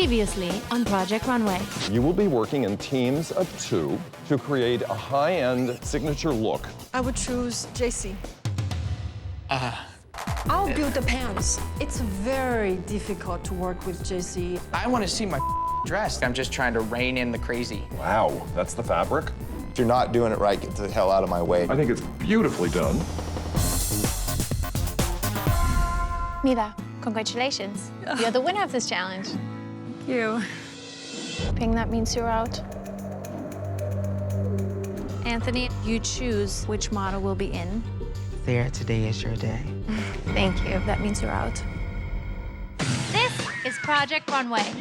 Previously on Project Runway. You will be working in teams of 2 to create a high-end signature look. I would choose JC. I'll build the pants. It's very difficult to work with JC. I want to see my dress. I'm just trying to rein in the crazy. Wow, that's the fabric? If you're not doing it right, get the hell out of my way. I think it's beautifully done. Mila, congratulations. You're the winner of this challenge. Thank you. Ping, that means you're out. Anthony, you choose which model will be in. There, today is your day. Thank you. That means you're out. This is Project Runway,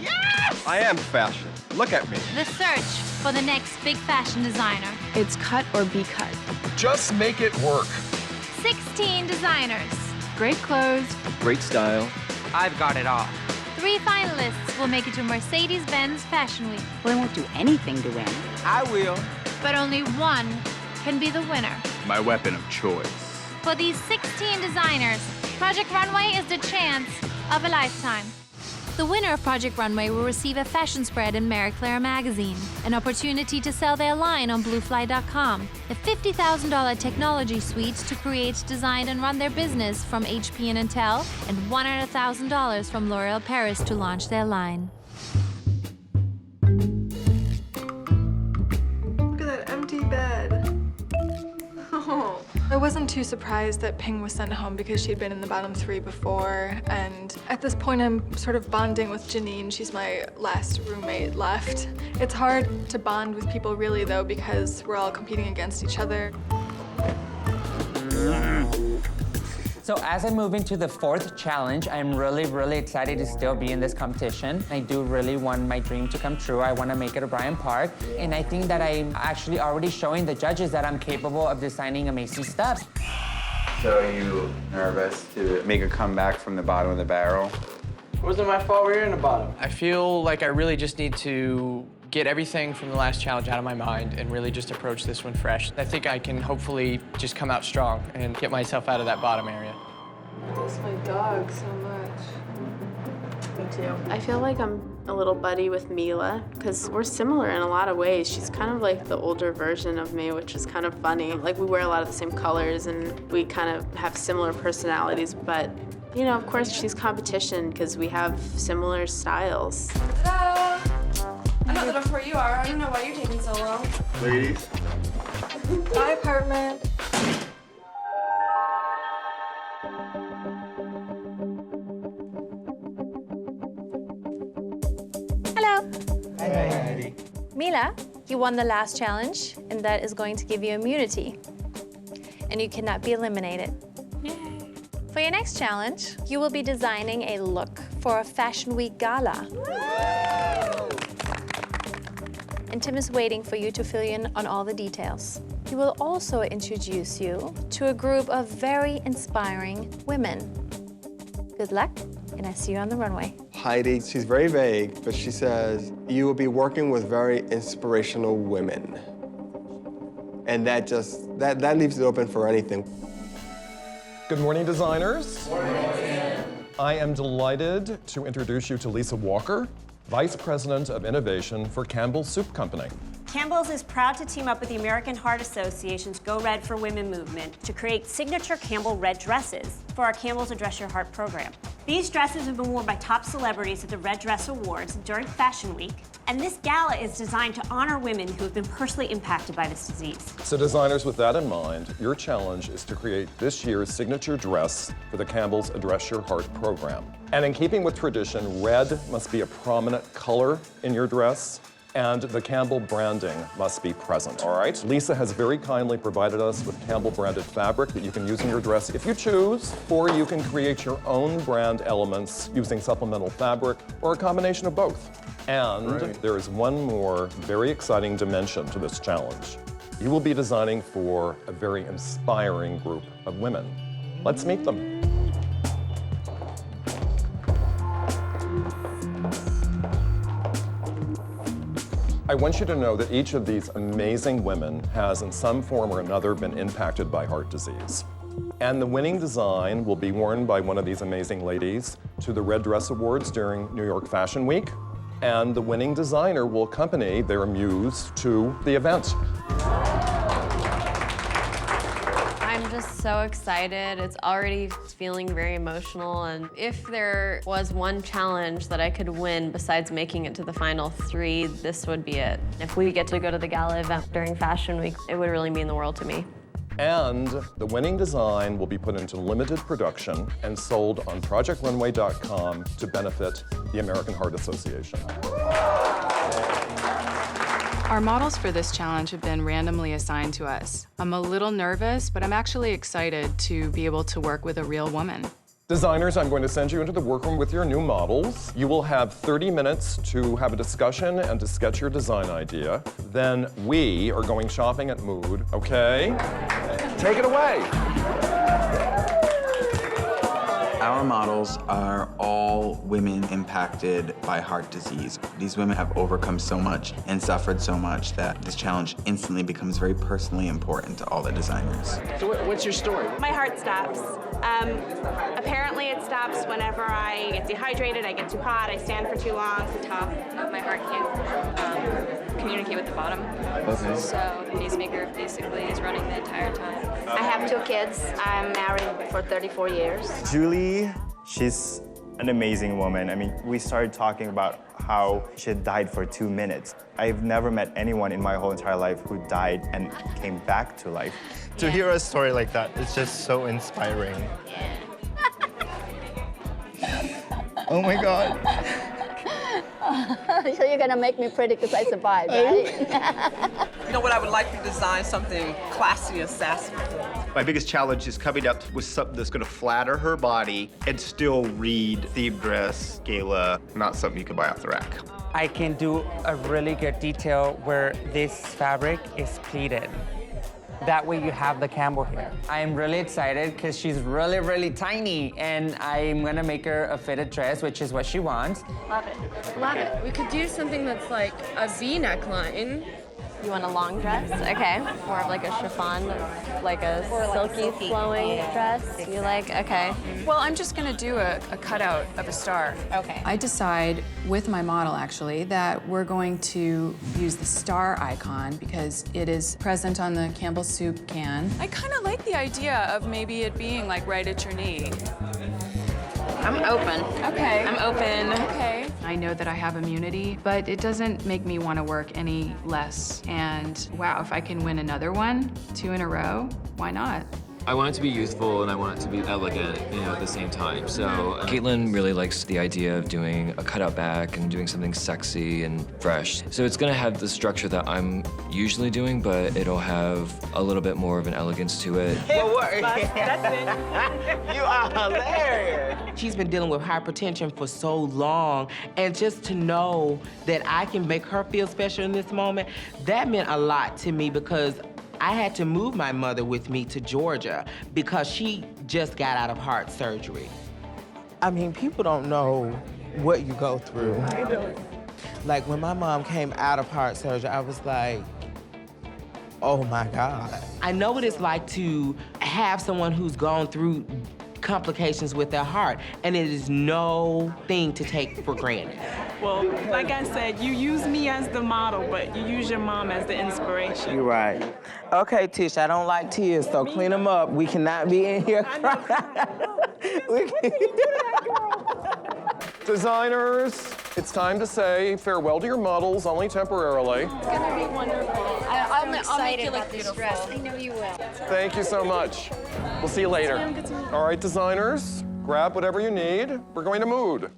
I am fashion. Look at me. the search for the next big fashion designer. It's cut or be cut. Just make it work. 16 designers. Great clothes. Great style. I've got it all. 3 finalists will make it to Mercedes-Benz Fashion Week, Well, I won't do anything to win. I will. but only one can be the winner. My weapon of choice. For these 16 designers, Project Runway is the chance of a lifetime. The winner of Project Runway will receive a fashion spread in Marie Claire magazine, an opportunity to sell their line on bluefly.com, a $50,000 technology suite to create, design, and run their business from HP and Intel, and $100,000 from L'Oréal Paris to launch their line. Look at that empty bed. Oh. I wasn't too surprised that Ping was sent home because she'd been in the bottom 3 before, and at this point I'm sort of bonding with Janine. She's my last roommate left. It's hard to bond with people really though because we're all competing against each other. So as I move into the 4th challenge, I'm really excited to still be in this competition. I do really want my dream to come true. I want to make it a Bryant Park. And I think that I'm actually already showing the judges that I'm capable of designing amazing stuff. So are you nervous to make a comeback from the bottom of the barrel? It wasn't my fault we were in the bottom. I feel like I really just need to get everything from the last challenge out of my mind and really just approach this one fresh. I think I can hopefully just come out strong and get myself out of that bottom area. I miss my dog so much. Me too. I feel like I'm a little buddy with Mila because we're similar in a lot of ways. She's kind of like the older version of me, which is kind of funny. Like we wear a lot of the same colors and we kind of have similar personalities, but you know, of course she's competition because we have similar styles. Ta-da! I know the door where you are. I don't know why you're taking so long. Ladies. Bye, apartment. Hello. Hey. Mila, you won the last challenge, and that is going to give you immunity. And you cannot be eliminated. Yay. For your next challenge, you will be designing a look for a Fashion Week gala. And Tim is waiting for you to fill in on all the details. He will also introduce you to a group of very inspiring women. Good luck, and I see you on the runway. Heidi, she's very vague, but she says, you will be working with very inspirational women. And that leaves it open for anything. Good morning, designers. Good morning. I am delighted to introduce you to Lisa Walker, Vice President of Innovation for Campbell Soup Company. Campbell's is proud to team up with the American Heart Association's Go Red for Women movement to create signature Campbell red dresses for our Campbell's Address Your Heart program. These dresses have been worn by top celebrities at the Red Dress Awards during Fashion Week, and this gala is designed to honor women who have been personally impacted by this disease. So designers, with that in mind, your challenge is to create this year's signature dress for the Campbell's Address Your Heart program. And in keeping with tradition, red must be a prominent color in your dress, and the Campbell branding must be present, all right? Lisa has very kindly provided us with Campbell branded fabric that you can use in your dress if you choose, or you can create your own brand elements using supplemental fabric or a combination of both. And there is one more very exciting dimension to this challenge. You will be designing for a very inspiring group of women. Let's meet them. I want you to know that each of these amazing women has in some form or another been impacted by heart disease. And the winning design will be worn by one of these amazing ladies to the Red Dress Awards during New York Fashion Week. and the winning designer will accompany their muse to the event. I'm just so excited. It's already feeling very emotional, and if there was one challenge that I could win besides making it to the final 3, this would be it. If we get to go to the gala event during Fashion Week, it would really mean the world to me. And the winning design will be put into limited production and sold on ProjectRunway.com to benefit the American Heart Association. Our models for this challenge have been randomly assigned to us. I'm a little nervous, but I'm actually excited to be able to work with a real woman. Designers, I'm going to send you into the workroom with your new models. You will have 30 minutes to have a discussion and to sketch your design idea. Then we are going shopping at Mood, okay? Take it away. Our models are all women impacted by heart disease. These women have overcome so much and suffered so much that this challenge instantly becomes very personally important to all the designers. So what's your story? My heart stops. Apparently it stops whenever I get dehydrated, I get too hot, I stand for too long. The top of my heart can't communicate with the bottom. Okay. So the pacemaker basically is running the entire time. I have 2 kids. I'm married for 34 years. Julie, she's an amazing woman. I mean, we started talking about how she had died for 2 minutes. I've never met anyone in my whole entire life who died and came back to life. To hear a story like that, it's just so inspiring. Oh my God. So you're gonna make me pretty because I survived, right? You know what, I would like to design something classy and sassy. My biggest challenge is coming up with something that's gonna flatter her body and still read theme dress, gala, not something you can buy off the rack. I can do a really good detail where this fabric is pleated. That way you have the Campbell here. I'm really excited because she's really, really tiny, and I'm gonna make her a fitted dress, which is what she wants. Love it. Love it. We could do something that's like a V neckline. You want a long dress? Okay. More of like a chiffon, like a silky flowing dress? You like, okay. Well, I'm just gonna do a cutout of a star. Okay. I decide with my model, actually, that we're going to use the star icon because it is present on the Campbell Soup can. I kind of like the idea of maybe it being like right at your knee. I'm open. Okay. I'm open. Okay. I know that I have immunity, but it doesn't make me want to work any less. And wow, if I can win another one, 2 in a row, why not? I want it to be youthful and I want it to be elegant, at the same time. So Caitlin really likes the idea of doing a cutout back and doing something sexy and fresh. So it's gonna have the structure that I'm usually doing, but it'll have a little bit more of an elegance to it. Well, that's it. You are hilarious. She's been dealing with hypertension for so long, and just to know that I can make her feel special in this moment, that meant a lot to me because I had to move my mother with me to Georgia because she just got out of heart surgery. I mean, people don't know what you go through. Like, when my mom came out of heart surgery, I was like, oh my God. I know what it's like to have someone who's gone through complications with their heart, and it is no thing to take for granted. Well, like I said, you use me as the model, but you use your mom as the inspiration. You're right. Okay, Tish, I don't like tears, so clean them up. We cannot be in here crying. Designers, it's time to say farewell to your models, only temporarily. It's gonna be wonderful. I'll make you look this dress. I know you will. Thank you so much. We'll see you later. All right, designers, grab whatever you need. We're going to Mood.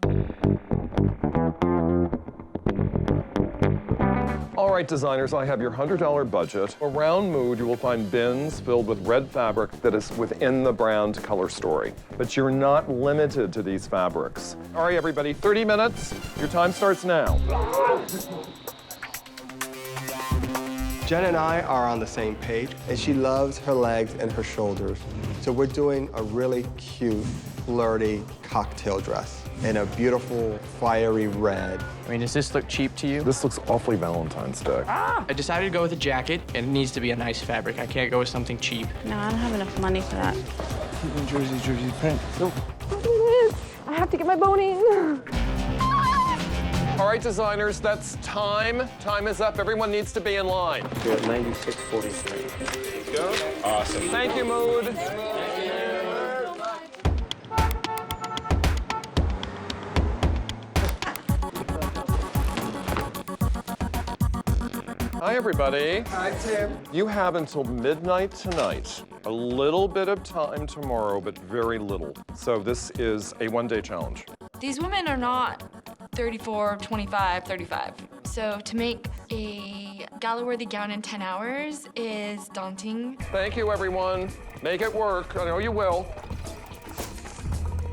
All right, designers, I have your $100 budget. Around Mood, you will find bins filled with red fabric that is within the brand color story. But you're not limited to these fabrics. All right, everybody, 30 minutes. Your time starts now. Jen and I are on the same page, and she loves her legs and her shoulders. So we're doing a really cute, flirty cocktail dress in a beautiful, fiery red. I mean, does this look cheap to you? This looks awfully Valentine's Day. I decided to go with a jacket, and it needs to be a nice fabric. I can't go with something cheap. No, I don't have enough money for that. Jersey print. I have to get my boning. All right, designers, that's time. Time is up. Everyone needs to be in line. We're at 96.43. Go. Awesome. Thank you, Mood. Hi, everybody. Hi, Tim. You have until midnight tonight. A little bit of time tomorrow, but very little. So this is a one-day challenge. These women are not 34, 25, 35. So to make a gala-worthy gown in 10 hours is daunting. Thank you, everyone. Make it work. I know you will.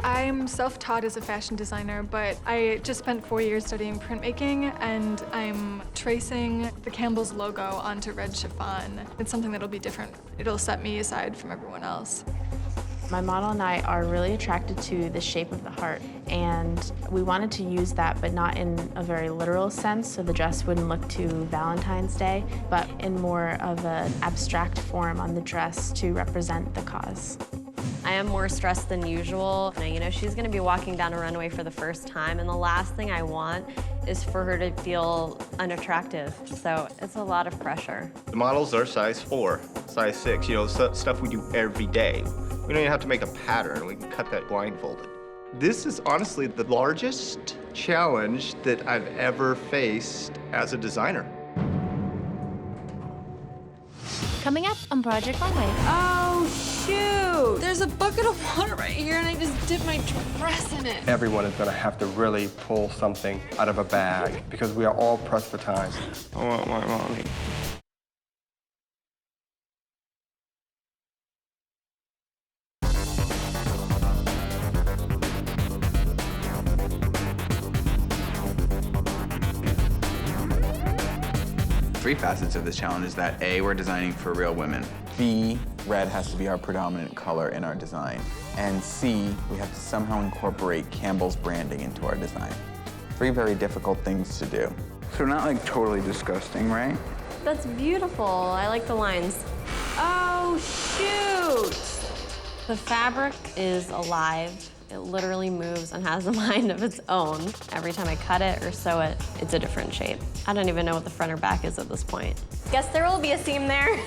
I'm self-taught as a fashion designer, but I just spent 4 years studying printmaking, and I'm tracing the Campbell's logo onto red chiffon. It's something that'll be different. It'll set me aside from everyone else. My model and I are really attracted to the shape of the heart, and we wanted to use that, but not in a very literal sense, so the dress wouldn't look too Valentine's Day, but in more of an abstract form on the dress to represent the cause. I am more stressed than usual. You know, she's gonna be walking down a runway for the first time, and the last thing I want is for her to feel unattractive. So it's a lot of pressure. The models are size 4, size 6, you know, stuff we do every day. We don't even have to make a pattern. We can cut that blindfolded. This is honestly the largest challenge that I've ever faced as a designer. Coming up on Project Runway. Oh, shoot! There's a bucket of water right here, and I just dipped my dress in it. Everyone is gonna have to really pull something out of a bag because we are all pressed for time. I want my mommy. Three facets of this challenge is that A, we're designing for real women. B, red has to be our predominant color in our design. And C, we have to somehow incorporate Campbell's branding into our design. Three very difficult things to do. So not like totally disgusting, right? That's beautiful. I like the lines. Oh, shoot! The fabric is alive. It literally moves and has a mind of its own. Every time I cut it or sew it, it's a different shape. I don't even know what the front or back is at this point. Guess there will be a seam there.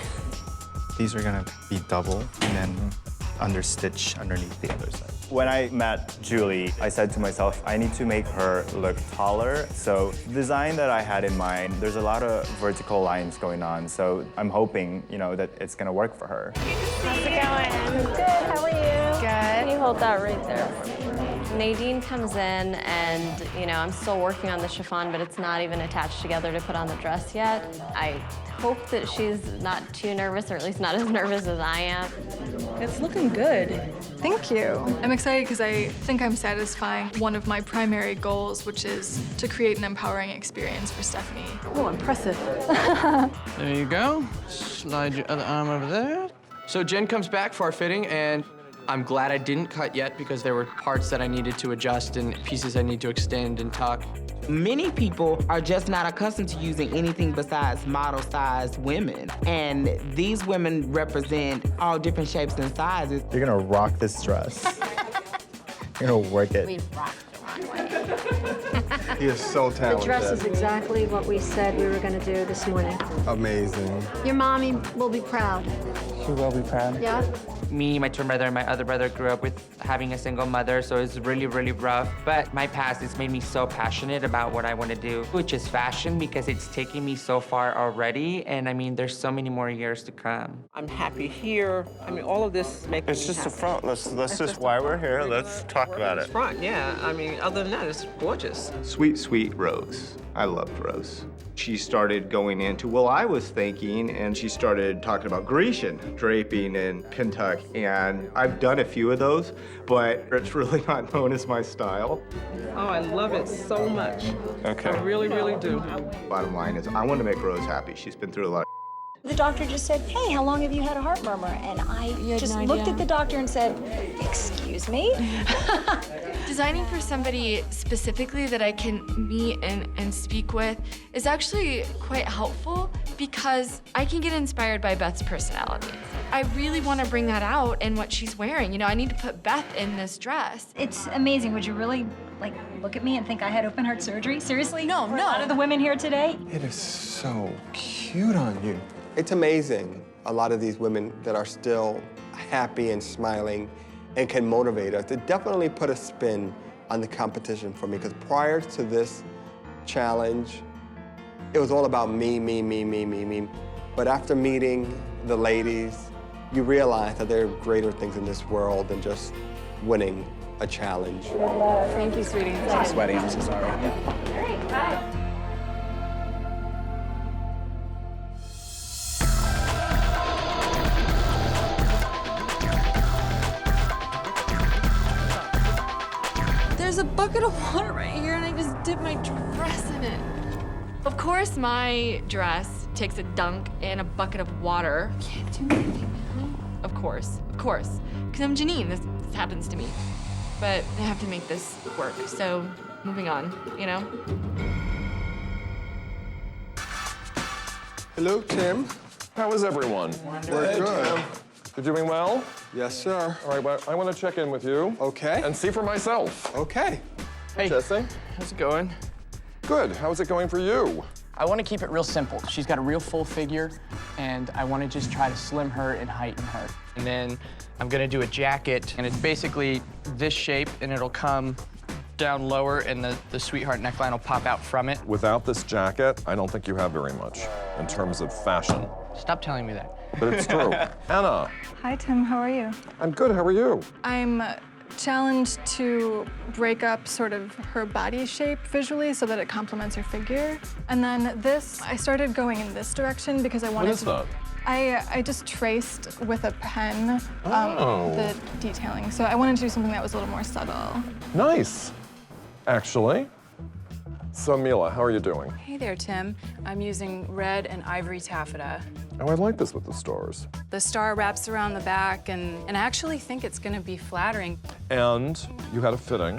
These are gonna be double and then understitch underneath the other side. When I met Julie, I said to myself, I need to make her look taller. So the design that I had in mind, there's a lot of vertical lines going on. So I'm hoping, you know, that it's gonna work for her. How's it going? Good, how are you? Good. Can you hold that right there for me? Nadine comes in and, you know, I'm still working on the chiffon, but it's not even attached together to put on the dress yet. I hope that she's not too nervous, or at least not as nervous as I am. It's looking good. Thank you. I'm excited because I think I'm satisfying one of my primary goals, which is to create an empowering experience for Stephanie. Oh, impressive. There you go. Slide your other arm over there. So Jen comes back for our fitting, and I'm glad I didn't cut yet because there were parts that I needed to adjust and pieces I need to extend and tuck. Many people are just not accustomed to using anything besides model-sized women. And these women represent all different shapes and sizes. You're gonna rock this dress. You're gonna work it. We rocked the runway. He is so talented. The dress is exactly what we said we were going to do this morning. Amazing. Your mommy will be proud. She will be proud. Yeah? Me, my twin brother, and my other brother grew up with having a single mother, so it's really, really rough. But my past has made me so passionate about what I want to do, which is fashion, because it's taken me so far already. And I mean, there's so many more years to come. I'm happy here. I mean, all of this makes It's me just happy. the front. Let's just why we're here. Let's talk about it. Front, yeah. I mean, other than that, it's gorgeous. Sweet, sweet Rose. I loved Rose. She started going into, well, I was thinking, and she started talking about Grecian draping and pintuck, and I've done a few of those, but it's really not known as my style. Oh, I love it so much. Okay. I really, really do. Bottom line is, I want to make Rose happy. She's been through a lot of The doctor just said, hey, how long have you had a heart murmur? And I just looked at the doctor and said, excuse me? Designing for somebody specifically that I can meet and speak with is actually quite helpful because I can get inspired by Beth's personality. I really want to bring that out in what she's wearing. You know, I need to put Beth in this dress. It's amazing. Would you really like, look at me and think I had open heart surgery? Seriously? No, For no. a lot of the women here today? It is so cute on you. It's amazing, a lot of these women that are still happy and smiling and can motivate us. It definitely put a spin on the competition for me, because prior to this challenge, it was all about me, me, me, me, me, me. But after meeting the ladies, you realize that there are greater things in this world than just winning a challenge. Thank you, sweetie. I'm sweating, I'm so sorry. All right, bye. There's a bucket of water right here, and I just dipped my dress in it. Of course, my dress takes a dunk in a bucket of water. Can't do anything now. Of course, because I'm Janine. This happens to me. But I have to make this work, so moving on, you know? Hello, Tim. How is everyone? We're good. You're doing well? Yes, sir. All right, well, I want to check in with you. Okay. And see for myself. Okay. Hey, Jesse? how's it going? Good. How's it going for you? I want to keep it real simple. She's got a real full figure, and I want to just try to slim her and heighten her. And then I'm going to do a jacket, and it's basically this shape, and it'll come down lower, and the sweetheart neckline will pop out from it. Without this jacket, I don't think you have very much in terms of fashion. Stop telling me that. But it's true. Anna. Hi, Tim. How are you? I'm good. How are you? I'm challenged to break up sort of her body shape visually so that it complements her figure. And then this, I started going in this direction because I wanted What is that? I just traced with a pen the detailing. So I wanted to do something that was a little more subtle. Nice, actually. So, Mila, how are you doing? Hey there, Tim. I'm using red and ivory taffeta. Oh, I like this with the stars. The star wraps around the back, and I actually think it's gonna be flattering. And you had a fitting.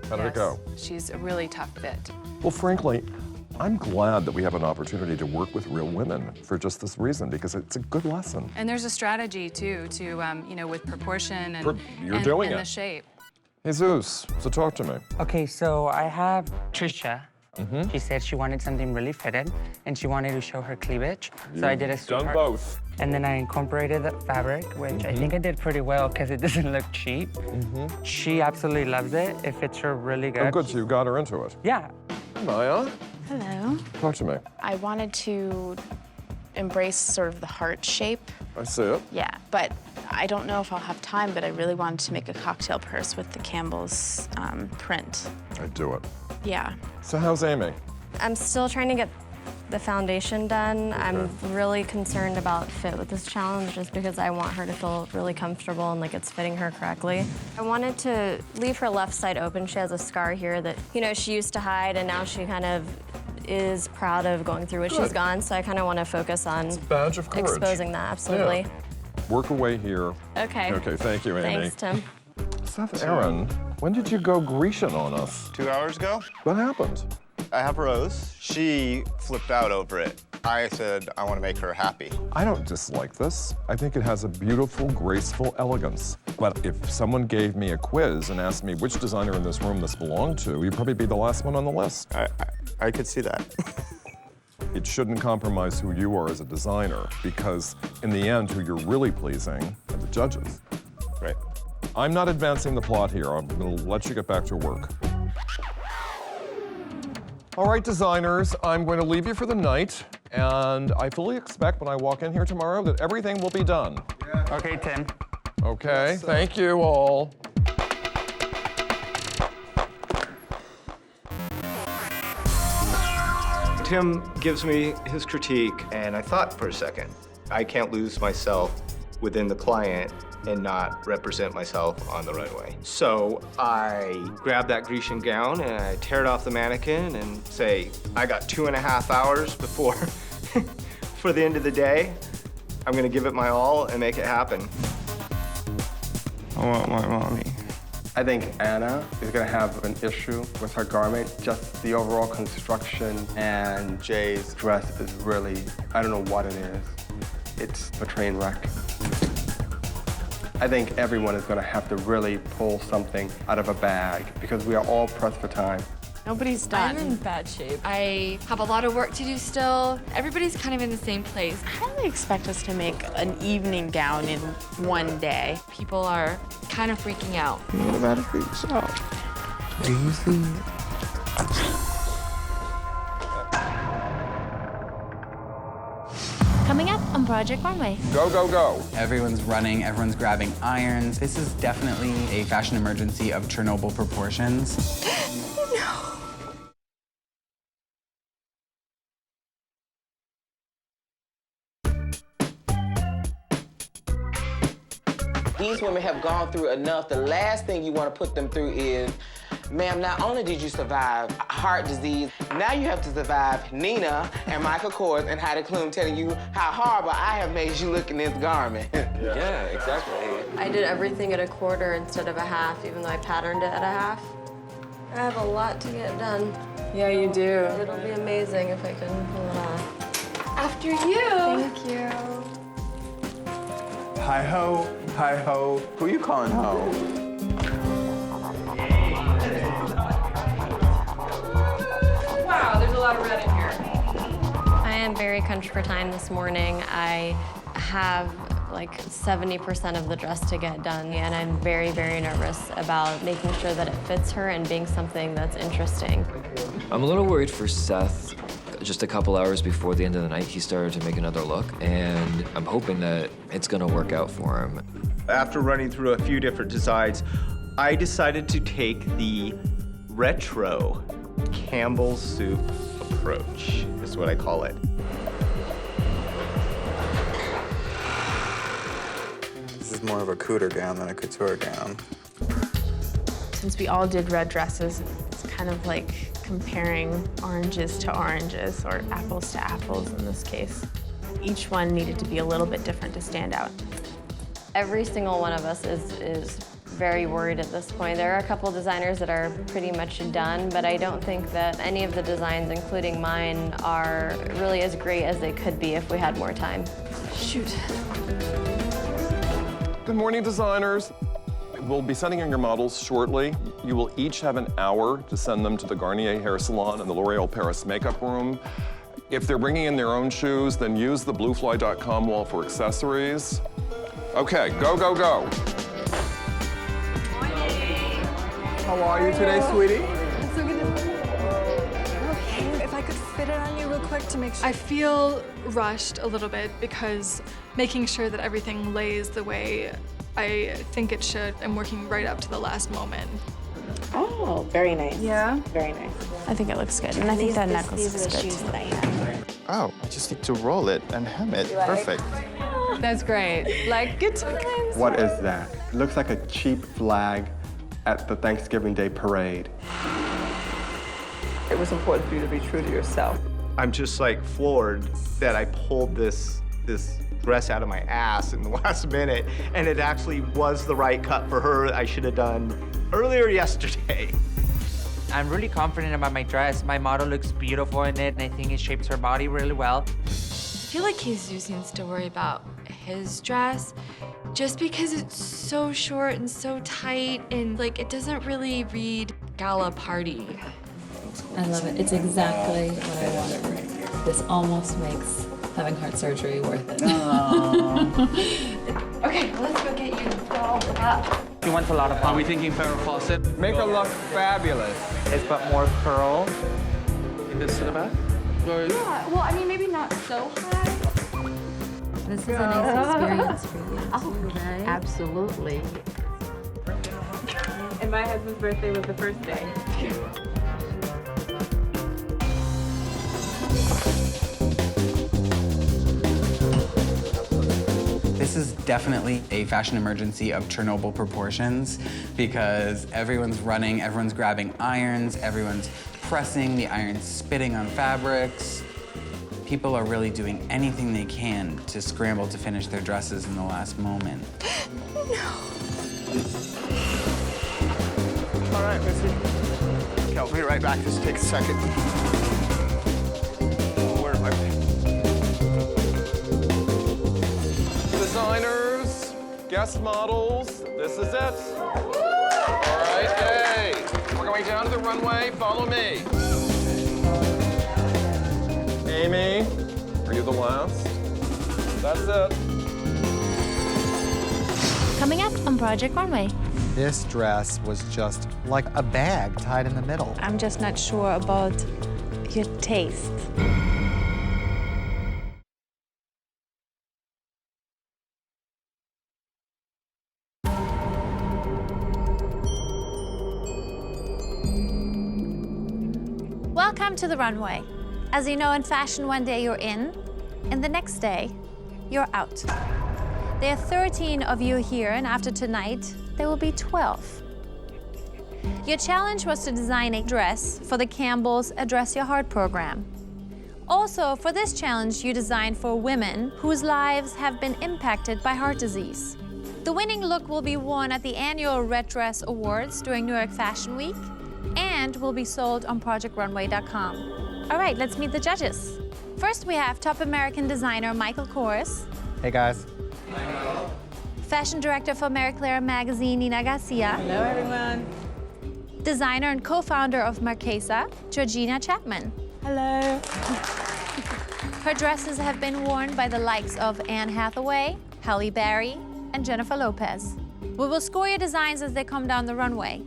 How did it go? She's a really tough fit. Well, frankly, I'm glad that we have an opportunity to work with real women for just this reason, because it's a good lesson. And there's a strategy, too, to, you know, with proportion and, You're doing and it. the shape. Jesus, so talk to me. Okay, so I have Trisha. She said she wanted something really fitted, and she wanted to show her cleavage. So I did a Done sweetheart. both. And then I incorporated the fabric, which I think I did pretty well because it doesn't look cheap. She absolutely loves it. It fits her really good. Oh, good, so you got her into it. Yeah. Maya, Hello. talk to me. I wanted to embrace sort of the heart shape. I see it. Yeah, but I don't know if I'll have time, but I really wanted to make a cocktail purse with the Campbell's print. I'd do it. Yeah. So how's Amy? I'm still trying to get the foundation done. I'm really concerned about fit with this challenge just because I want her to feel really comfortable and like it's fitting her correctly. I wanted to leave her left side open. She has a scar here that, you know, she used to hide and now she kind of is proud of going through what she's gone. So I kind of want to focus on Badge of courage. exposing that, absolutely. Work away here. Okay. Okay, thank you, Amy. Thanks, Tim. Seth Aaron, when did you go Grecian on us? 2 hours ago. What happened? I have Rose. She flipped out over it. I said I want to make her happy. I don't dislike this. I think it has a beautiful, graceful elegance. But if someone gave me a quiz and asked me which designer in this room this belonged to, you'd probably be the last one on the list. I could see that. It shouldn't compromise who you are as a designer, because in the end, who you're really pleasing are the judges. Right. I'm not advancing the plot here. I'm gonna let you get back to work. All right, designers, I'm going to leave you for the night, and I fully expect when I walk in here tomorrow that everything will be done. Okay, Tim. Okay, thank you all. Tim gives me his critique, and I thought for a second, I can't lose myself within the client and not represent myself on the runway. So I grab that Grecian gown and I tear it off the mannequin and say, I got 2.5 hours before, for the end of the day, I'm gonna give it my all and make it happen. I want my mommy. I think Anna is gonna have an issue with her garment, just the overall construction, and Jay's dress is really, I don't know what it is. It's a train wreck. I think everyone is going to have to really pull something out of a bag because we are all pressed for time. Nobody's done. I'm in bad shape. I have a lot of work to do still. Everybody's kind of in the same place. I don't expect us to make an evening gown in one day. People are kind of freaking out. What about it freaks out? Do you see it? Coming up on Project Runway. Go, go, go. Everyone's running, everyone's grabbing irons. This is definitely a fashion emergency of Chernobyl proportions. These women have gone through enough. The last thing you want to put them through is, ma'am, not only did you survive heart disease, now you have to survive Nina and Michael Kors and Heidi Klum telling you how horrible I have made you look in this garment. Yeah, exactly. I did everything at a quarter instead of a half, even though I patterned it at a half. I have a lot to get done. Yeah, you do. It'll be amazing if I can pull it off. After you. Thank you. Hi-ho, hi-ho. Who you calling ho? Wow, there's a lot of red in here. I am very crunched for time this morning. I have like 70% of the dress to get done, and I'm very, very nervous about making sure that it fits her and being something that's interesting. I'm a little worried for Seth. Just a couple hours before the end of the night, he started to make another look, and I'm hoping that it's gonna work out for him. After running through a few different designs, I decided to take the retro Campbell Soup approach, is what I call it. This is more of a couture gown than a couture gown. Since we all did red dresses, it's kind of like comparing oranges to oranges, or apples to apples in this case. Each one needed to be a little bit different to stand out. Every single one of us is very worried at this point. There are a couple designers that are pretty much done, but I don't think that any of the designs, including mine, are really as great as they could be if we had more time. Shoot. Good morning, designers. We'll be sending in your models shortly. You will each have an hour to send them to the Garnier Hair Salon and the L'Oreal Paris Makeup Room. If they're bringing in their own shoes, then use the bluefly.com wall for accessories. Okay, go, go, go. How are you today, sweetie? It's so good to see you. Okay, if I could fit it on you real quick to make sure. I feel rushed a little bit because making sure that everything lays the way I think it should. I'm working right up to the last moment. Oh, very nice. Yeah? Very nice. I think it looks good, and I think that necklace is good too. Oh, I just need to roll it and hem it. Perfect. That's great. Like, good times. What is that? It looks like a cheap flag at the Thanksgiving Day parade. It was important for you to be true to yourself. I'm just like floored that I pulled this dress out of my ass in the last minute, and it actually was the right cut for her. I should have done earlier yesterday. I'm really confident about my dress. My model looks beautiful in it, and I think it shapes her body really well. I feel like Jesus needs to worry about his dress just because it's so short and so tight, and like it doesn't really read gala party. I love it. It's exactly what I wanted. This almost makes having heart surgery worth it. Okay, let's go get you dolled up. She wants a lot of Are we thinking Farrah Fawcett? Make her look fabulous. It's got more curl. This to the back? Or... Yeah, well, I mean, maybe not so high. This is a nice experience for you, right? Absolutely. And my husband's birthday was the first day. This is definitely a fashion emergency of Chernobyl proportions because everyone's running, everyone's grabbing irons, everyone's pressing, the iron's spitting on fabrics. People are really doing anything they can to scramble to finish their dresses in the last moment. All right, Missy. Okay, I'll be right back. Just take a second. Where am I? Designers, get guest models, this is it. All right, hey, we're going down to the runway. Follow me. Amy, are you the last? That's it. Coming up on Project Runway. This dress was just like a bag tied in the middle. I'm just not sure about your taste. Welcome to the runway. As you know, in fashion, one day you're in, and the next day, you're out. There are 13 of you here, and after tonight, there will be 12. Your challenge was to design a dress for the Campbell's Address Your Heart program. Also, for this challenge, you designed for women whose lives have been impacted by heart disease. The winning look will be worn at the annual Red Dress Awards during New York Fashion Week and will be sold on ProjectRunway.com. All right, let's meet the judges. First, we have top American designer Michael Kors. Hey, guys. Fashion director for Marie Claire magazine, Nina Garcia. Hello, everyone. Designer and co-founder of Marquesa, Georgina Chapman. Hello. Her dresses have been worn by the likes of Anne Hathaway, Halle Berry, and Jennifer Lopez. We will score your designs as they come down the runway.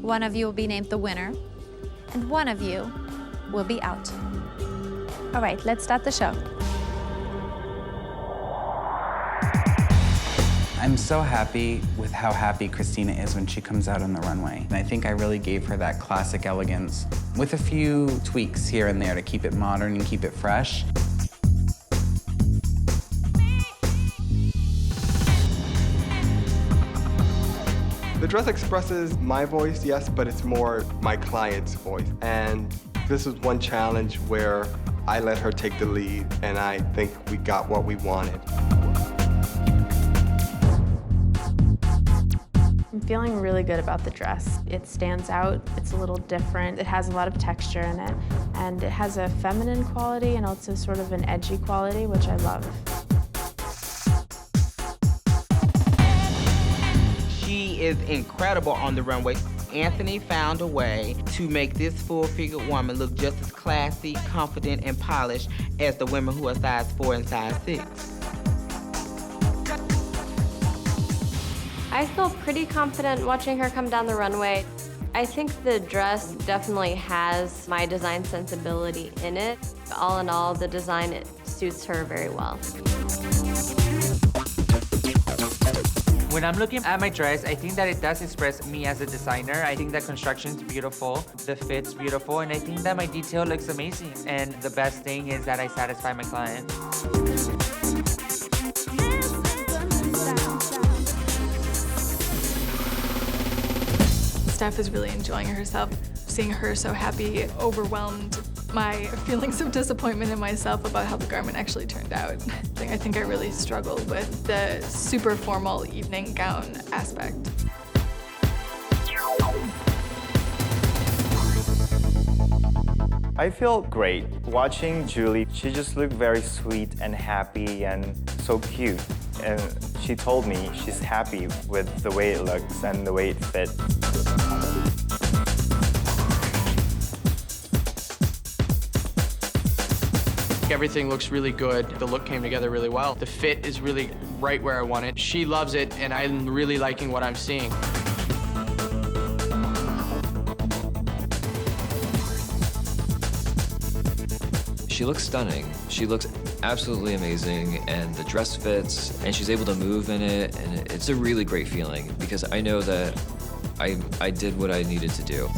One of you will be named the winner, and one of you will be out. All right, let's start the show. I'm so happy with how happy Christina is when she comes out on the runway. And I think I really gave her that classic elegance with a few tweaks here and there to keep it modern and keep it fresh. The dress expresses my voice, yes, but it's more my client's voice. And this is one challenge where I let her take the lead, and I think we got what we wanted. I'm feeling really good about the dress. It stands out, it's a little different, it has a lot of texture in it, and it has a feminine quality and also sort of an edgy quality, which I love. She is incredible on the runway. Anthony found a way to make this full-figured woman look just as classy, confident, and polished as the women who are size 4 and size 6. I feel pretty confident watching her come down the runway. I think the dress definitely has my design sensibility in it. All in all, the design, it suits her very well. When I'm looking at my dress, I think that it does express me as a designer. I think the construction's beautiful, the fit's beautiful, and I think that my detail looks amazing. And the best thing is that I satisfy my client. Steph is really enjoying herself. Seeing her so happy overwhelmed my feelings of disappointment in myself about how the garment actually turned out. I think I really struggled with the super formal evening gown aspect. I feel great. Watching Julie, she just looked very sweet and happy and so cute. And she told me she's happy with the way it looks and the way it fit. Everything looks really good. The look came together really well. The fit is really right where I want it. She loves it, and I'm really liking what I'm seeing. She looks stunning. She looks absolutely amazing, and the dress fits, and she's able to move in it, and it's a really great feeling because I know that I did what I needed to do.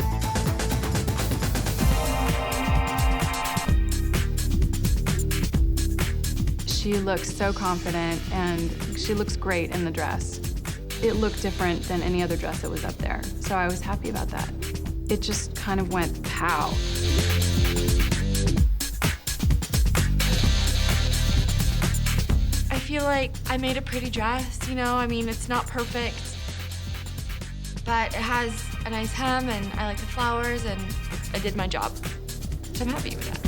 She looks so confident, and she looks great in the dress. It looked different than any other dress that was up there, so I was happy about that. It just kind of went pow. I feel like I made a pretty dress, you know? I mean, it's not perfect, but it has a nice hem, and I like the flowers, and I did my job. So I'm happy with that.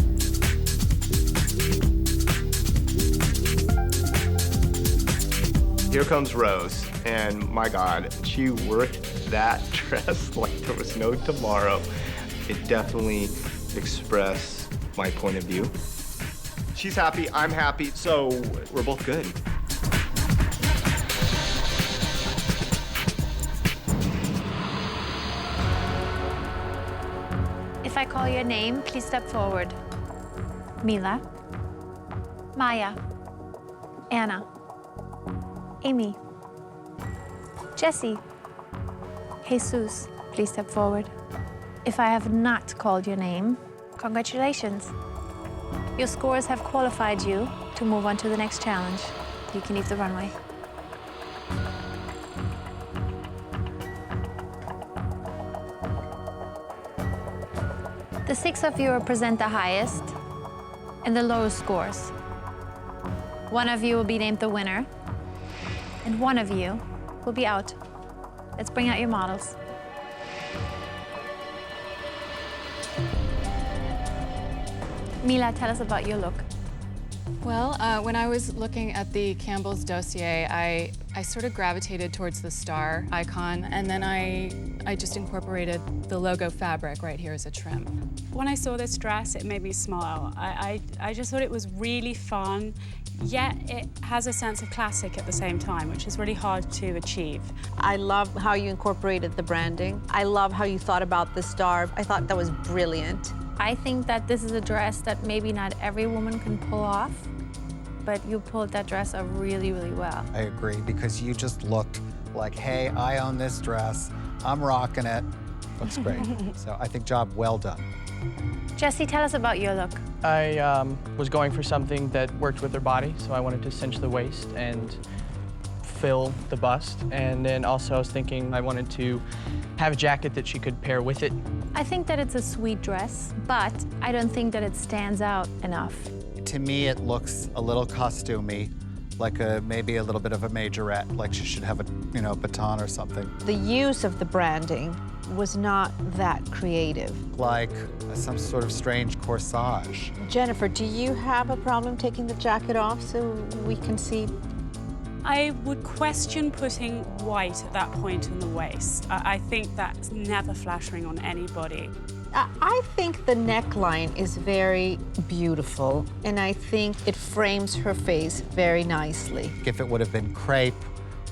Here comes Rose, and my God, she worked that dress like there was no tomorrow. It definitely expressed my point of view. She's happy, I'm happy, so we're both good. If I call your name, please step forward. Mila, Maya, Anna, Amy, Jessie, Jesus, please step forward. If I have not called your name, congratulations. Your scores have qualified you to move on to the next challenge. You can leave the runway. The 6 of you represent the highest and the lowest scores. One of you will be named the winner, and one of you will be out. Let's bring out your models. Mila, tell us about your look. Well, when I was looking at the Campbell's dossier, I sort of gravitated towards the star icon, and then I just incorporated the logo fabric right here as a trim. When I saw this dress, it made me smile. I just thought it was really fun, yet it has a sense of classic at the same time, which is really hard to achieve. I love how you incorporated the branding. I love how you thought about the star. I thought that was brilliant. I think that this is a dress that maybe not every woman can pull off, but you pulled that dress off really, really well. I agree, because you just looked like, hey, I own this dress, I'm rocking it. Looks great. So I think job well done. Jessie, tell us about your look. I was going for something that worked with her body, so I wanted to cinch the waist and fill the bust. And then also I was thinking I wanted to have a jacket that she could pair with it. I think that it's a sweet dress, but I don't think that it stands out enough. To me, it looks a little costumey, like maybe a little bit of a majorette, like she should have a baton or something. The use of the branding was not that creative. Like some sort of strange corsage. Jennifer, do you have a problem taking the jacket off so we can see? I would question putting white at that point in the waist. I think that's never flattering on anybody. I think the neckline is very beautiful, and I think it frames her face very nicely. If it would have been crepe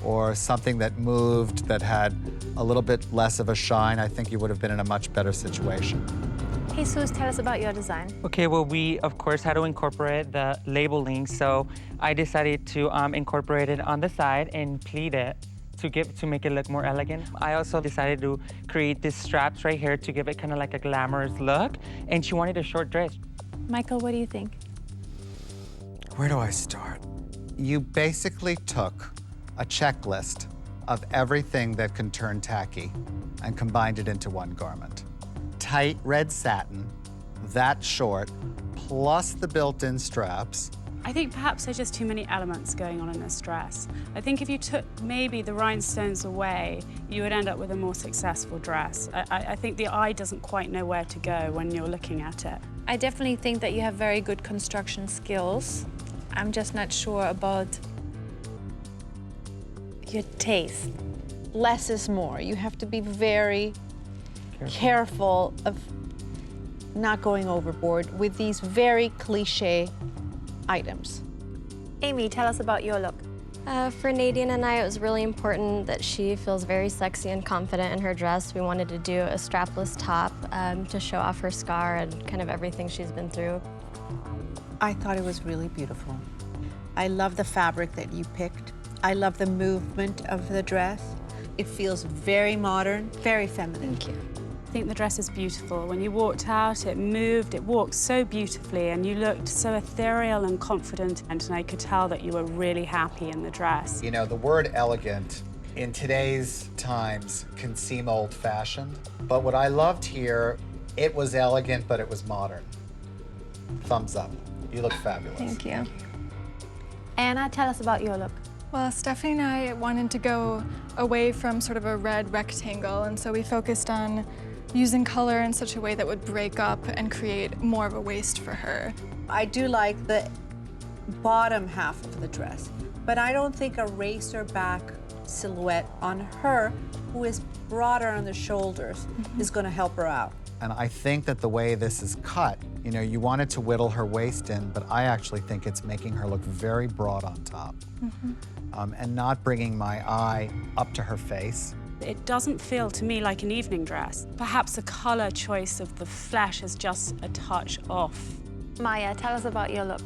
or something that moved, that had a little bit less of a shine, I think you would have been in a much better situation. Jesus, tell us about your design. Okay, well, we, of course, had to incorporate the labeling, so I decided to incorporate it on the side and pleat it to make it look more elegant. I also decided to create these straps right here to give it kind of like a glamorous look, and she wanted a short dress. Michael, what do you think? Where do I start? You basically took a checklist of everything that can turn tacky and combined it into one garment. Tight red satin, that short, plus the built-in straps. I think perhaps there's just too many elements going on in this dress. I think if you took maybe the rhinestones away, you would end up with a more successful dress. I think the eye doesn't quite know where to go when you're looking at it. I definitely think that you have very good construction skills. I'm just not sure about your taste. Less is more. You have to be very careful of not going overboard with these very cliche items. Amy, tell us about your look. For Nadine and I, it was really important that she feels very sexy and confident in her dress. We wanted to do a strapless top to show off her scar and kind of everything she's been through. I thought it was really beautiful. I love the fabric that you picked. I love the movement of the dress. It feels very modern, very feminine. Thank you. I think the dress is beautiful. When you walked out, it moved, it walked so beautifully, and you looked so ethereal and confident, and I could tell that you were really happy in the dress. You know, the word elegant in today's times can seem old-fashioned, but what I loved here, it was elegant, but it was modern. Thumbs up. You look fabulous. Thank you. Anna, tell us about your look. Well, Stephanie and I wanted to go away from sort of a red rectangle, and so we focused on using color in such a way that would break up and create more of a waist for her. I do like the bottom half of the dress. but I don't think a racer back silhouette on her, who is broader on the shoulders, is going to help her out. And I think that the way this is cut, you know, you wanted to whittle her waist in, but I actually think it's making her look very broad on top. And not bringing my eye up to her face. It doesn't feel to me like an evening dress. Perhaps the color choice of the flesh is just a touch off. Maya, tell us about your look.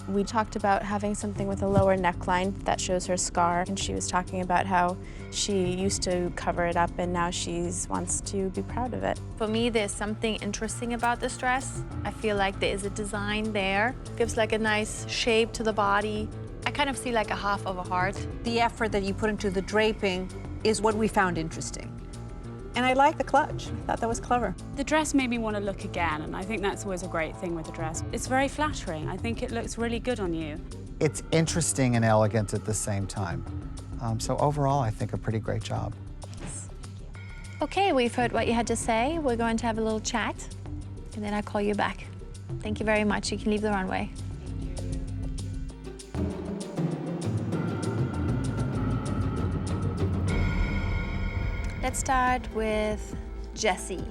We talked about having something with a lower neckline that shows her scar, and she was talking about how she used to cover it up and now she wants to be proud of it. For me, there's something interesting about this dress. I feel like there is a design there. Gives like a nice shape to the body. I kind of see like a half of a heart. The effort that you put into the draping is what we found interesting. And I like the clutch. I thought that was clever. The dress made me want to look again, and I think that's always a great thing with the dress. It's very flattering. I think it looks really good on you. It's interesting and elegant at the same time. So overall, I think a pretty great job. Okay, we've heard what you had to say. We're going to have a little chat, and then I'll call you back. Thank you very much. You can leave the runway. Let's start with Jessie.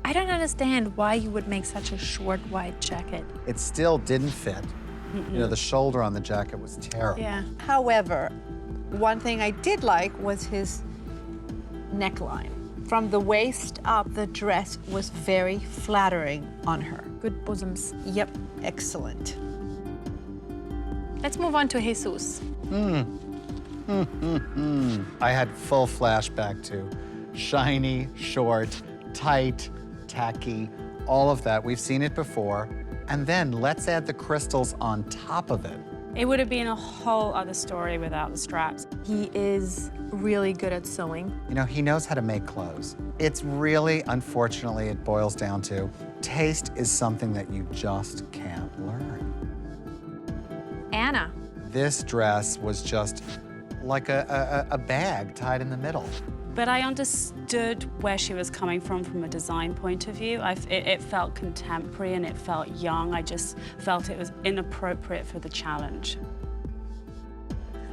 I don't understand why you would make such a short white jacket. It still didn't fit. You know, the shoulder on the jacket was terrible. Yeah. However, one thing I did like was his neckline. From the waist up, the dress was very flattering on her. Good bosoms. Yep, excellent. Let's move on to Jesus. I had full flashback to shiny, short, tight, tacky, all of that. We've seen it before. And then let's add the crystals on top of it. It would have been a whole other story without the straps. He is really good at sewing. You know, he knows how to make clothes. It's really, unfortunately, it boils down to taste is something that you just can't learn. Anna. This dress was just like a bag tied in the middle. But I understood where she was coming from a design point of view. It felt contemporary and it felt young. I just felt it was inappropriate for the challenge.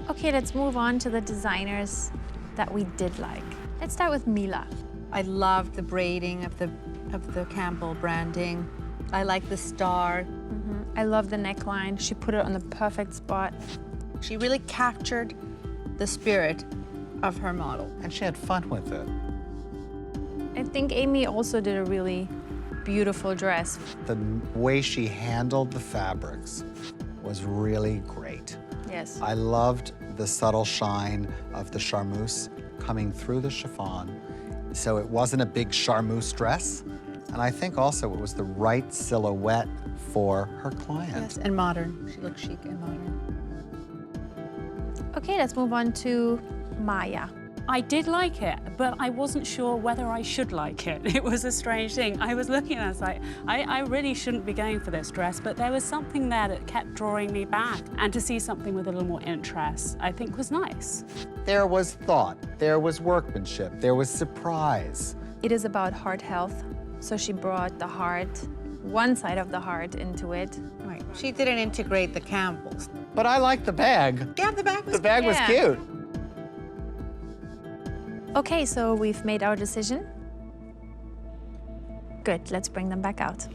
Okay, let's move on to the designers that we did like. Let's start with Mila. I loved the braiding of the Campbell branding. I like the star. I love the neckline. She put it on the perfect spot. She really captured the spirit of her model. And she had fun with it. I think Amy also did a really beautiful dress. The way she handled the fabrics was really great. Yes. I loved the subtle shine of the charmeuse coming through the chiffon. So it wasn't a big charmeuse dress. And I think also it was the right silhouette for her client. Yes, and modern. She looked chic and modern. Okay, let's move on to Maya. I did like it, but I wasn't sure whether I should like it. It was a strange thing. I was looking and I was like, I really shouldn't be going for this dress, but there was something there that kept drawing me back. And to see something with a little more interest, I think was nice. There was thought, there was workmanship, there was surprise. It is about heart health, so she brought the heart, one side of the heart into it. Right. She didn't integrate the Campbells. But I liked the bag. Yeah, the bag was was cute. Okay, so we've made our decision. Good, let's bring them back out.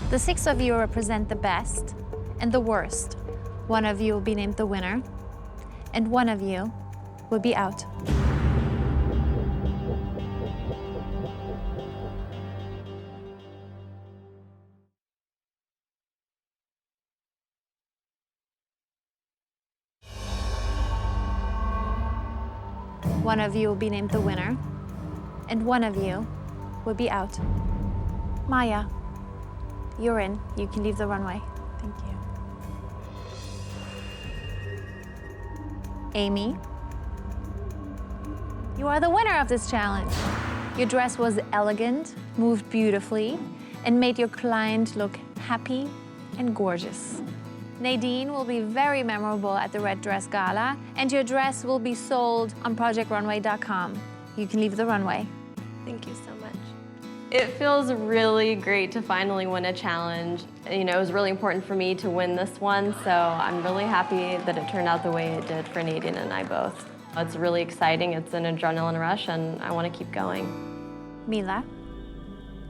The 6 of you represent the best and the worst. One of you will be named the winner, and one of you will be out. One of you will be named the winner, and one of you will be out. Maya, you're in. You can leave the runway. Thank you. Amy, you are the winner of this challenge. Your dress was elegant, moved beautifully, and made your client look happy and gorgeous. Nadine will be very memorable at the Red Dress Gala, and your dress will be sold on ProjectRunway.com. You can leave the runway. Thank you so much. It feels really great to finally win a challenge. You know, it was really important for me to win this one, so I'm really happy that it turned out the way it did for Nadine and I both. It's really exciting, it's an adrenaline rush, and I want to keep going. Mila,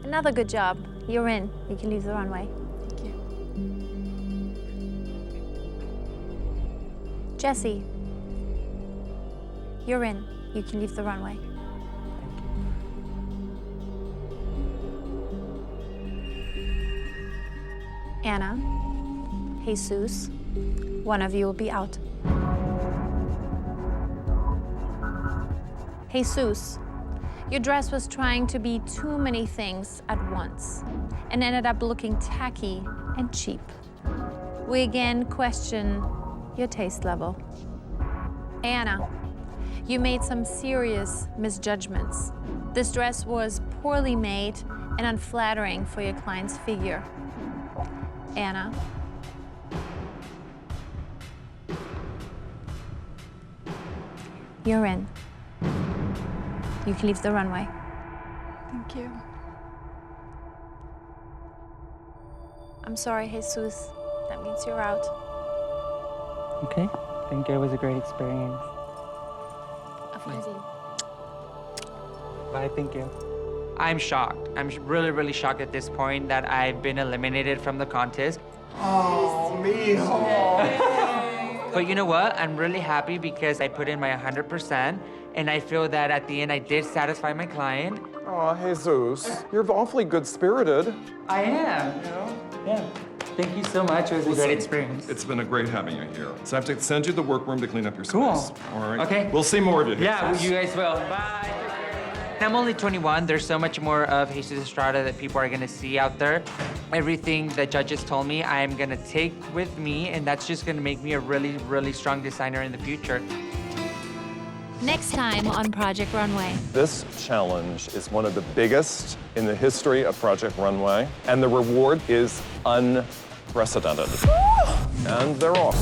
another good job. You're in. You can leave the runway. Thank you. Jessie, you're in. You can leave the runway. Anna, Jesus, one of you will be out. Jesus, your dress was trying to be too many things at once and ended up looking tacky and cheap. We again question your taste level. Anna, you made some serious misjudgments. This dress was poorly made and unflattering for your client's figure. Anna. You're in. You can leave the runway. Thank you. I'm sorry, Jesus. That means you're out. Okay, thank you. It was a great experience. Auf Wiedersehen. Bye, thank you. I'm shocked. I'm really, really shocked at this point that I've been eliminated from the contest. Oh, mijo. But you know what? I'm really happy because I put in my 100%, and I feel that at the end I did satisfy my client. Oh, Jesus, you're awfully good-spirited. I am, you know? Yeah. Thank you so much. It was a great experience. It's been a great having you here. So I have to send you the workroom to clean up your space. Cool. All right? Okay. We'll see more of you here. Yeah, you guys will. Bye. I'm only 21. There's so much more of Jesus Estrada that people are gonna see out there. Everything the judges told me, I'm gonna take with me, and that's just gonna make me a really, really strong designer in the future. Next time on Project Runway. This challenge is one of the biggest in the history of Project Runway, and the reward is unprecedented. And they're off.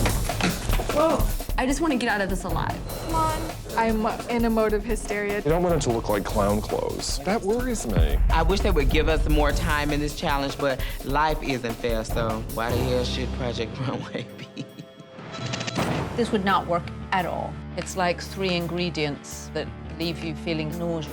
Whoa. I just want to get out of this alive. Come on. I'm in a mode of hysteria. You don't want it to look like clown clothes. That worries me. I wish they would give us more time in this challenge, but life isn't fair, so why the hell should Project Runway be? This would not work at all. It's like 3 ingredients that leave you feeling nauseous.